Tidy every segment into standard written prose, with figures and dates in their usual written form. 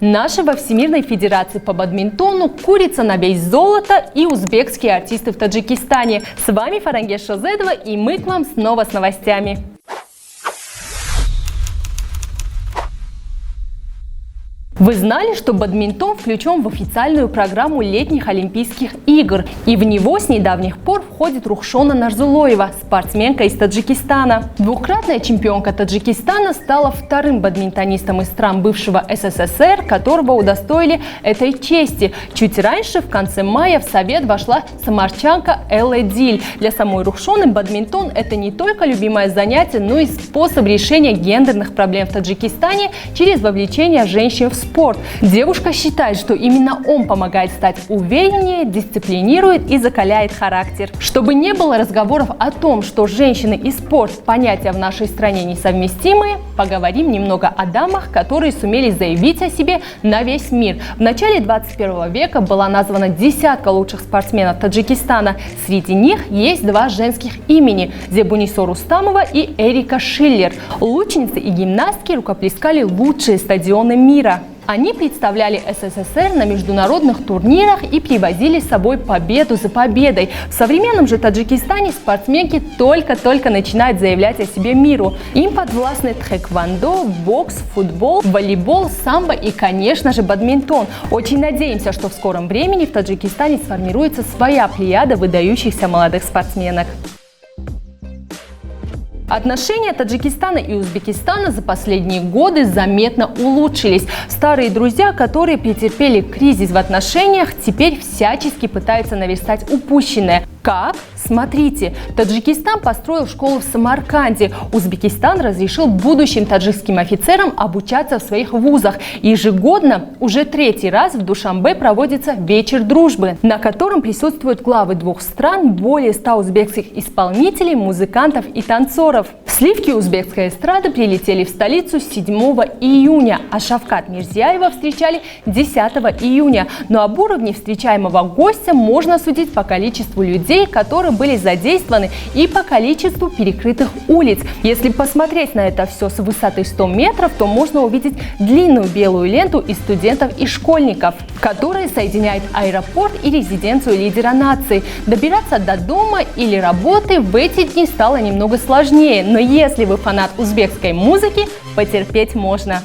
Наша во Всемирной Федерации по бадминтону курица на вес золота и узбекские артисты в Таджикистане. С вами Фарангеш Шозедова, и мы к вам снова с новостями. Вы знали, что бадминтон включен в официальную программу летних Олимпийских игр, и в него с недавних пор входит Рухшона Нарзулоева, спортсменка из Таджикистана. Двукратная чемпионка Таджикистана стала вторым бадминтонистом из стран бывшего СССР, которого удостоили этой чести. Чуть раньше, в конце мая, в совет вошла самарчанка Элла Диль. Для самой Рухшоны бадминтон – это не только любимое занятие, но и способ решения гендерных проблем в Таджикистане через вовлечение женщин в спорт. Девушка считает, что именно он помогает стать увереннее, дисциплинирует и закаляет характер. Чтобы не было разговоров о том, что женщины и спорт – понятия в нашей стране несовместимые, поговорим немного о дамах, которые сумели заявить о себе на весь мир. В начале 21 века была названа десятка лучших спортсменов Таджикистана. Среди них есть два женских имени – Зебунисо Рустамова и Эрика Шиллер. Лучницы и гимнастки рукоплескали лучшие стадионы мира. Они представляли СССР на международных турнирах и привозили с собой победу за победой. В современном же Таджикистане спортсменки только-только начинают заявлять о себе миру. Им подвластны тхэквондо, бокс, футбол, волейбол, самбо и, конечно же, бадминтон. Очень надеемся, что в скором времени в Таджикистане сформируется своя плеяда выдающихся молодых спортсменок. Отношения Таджикистана и Узбекистана за последние годы заметно улучшились. Старые друзья, которые претерпели кризис в отношениях, теперь всячески пытаются наверстать упущенное. Как? Смотрите, Таджикистан построил школу в Самарканде. Узбекистан разрешил будущим таджикским офицерам обучаться в своих вузах. Ежегодно, уже третий раз в Душанбе проводится вечер дружбы, на котором присутствуют главы двух стран, более 100 узбекских исполнителей, музыкантов и танцоров. Сливки узбекской эстрады прилетели в столицу 7 июня, а Шавкат Мирзияева встречали 10 июня. Но об уровне встречаемого гостя можно судить по количеству людей, которые были задействованы, и по количеству перекрытых улиц. Если посмотреть на это все с высоты 100 метров, то можно увидеть длинную белую ленту из студентов и школьников, которая соединяет аэропорт и резиденцию лидера нации. Добираться до дома или работы в эти дни стало немного сложнее, но если вы фанат узбекской музыки, потерпеть можно.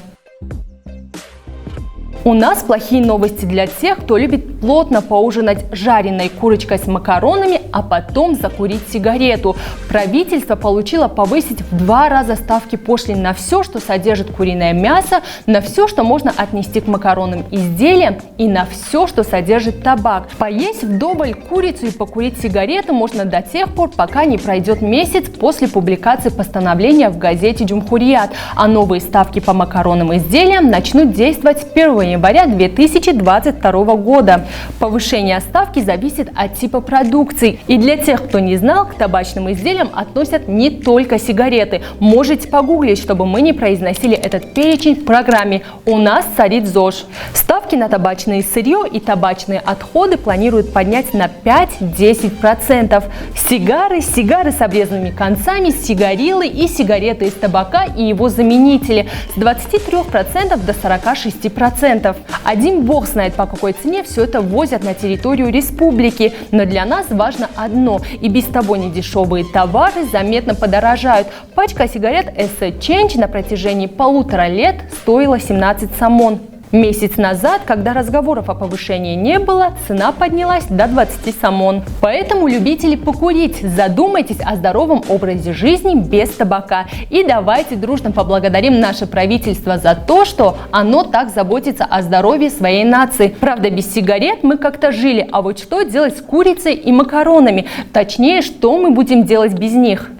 У нас плохие новости для тех, кто любит плотно поужинать жареной курочкой с макаронами, а потом закурить сигарету. Правительство получило повысить в 2 раза ставки пошлин на все, что содержит куриное мясо, на все, что можно отнести к макаронным изделиям, и на все, что содержит табак. Поесть вдоволь курицу и покурить сигарету можно до тех пор, пока не пройдет месяц после публикации постановления в газете «Джумхурият», а новые ставки по макаронным изделиям начнут действовать с 1 января 2022 года. Повышение ставки зависит от типа продукции. И для тех, кто не знал, к табачным изделиям относят не только сигареты. Можете погуглить, чтобы мы не произносили этот перечень в программе. У нас царит ЗОЖ. Ставки на табачное сырье и табачные отходы планируют поднять на 5-10%. Сигары с обрезанными концами, сигарилы и сигареты из табака и его заменители с 23% до 46%. Один бог знает, по какой цене все это возят на территорию республики. Но для нас важно одно: и без того недешевые товары заметно подорожают. Пачка сигарет Asset Change на протяжении 1,5 лет стоила 17 самон. Месяц назад, когда разговоров о повышении не было, цена поднялась до 20 самон. Поэтому, любители покурить, задумайтесь о здоровом образе жизни без табака. И давайте дружно поблагодарим наше правительство за то, что оно так заботится о здоровье своей нации. Правда, без сигарет мы как-то жили, а вот что делать с курицей и макаронами? Точнее, что мы будем делать без них?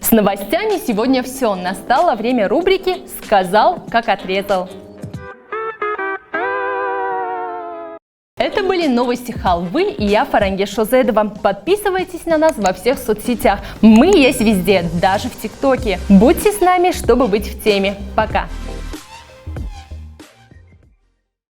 С новостями сегодня все. Настало время рубрики «Сказал, как отрезал». Это были новости халвы, и я Фарангеш Шозедова. Подписывайтесь на нас во всех соцсетях. Мы есть везде, даже в ТикТоке. Будьте с нами, чтобы быть в теме. Пока!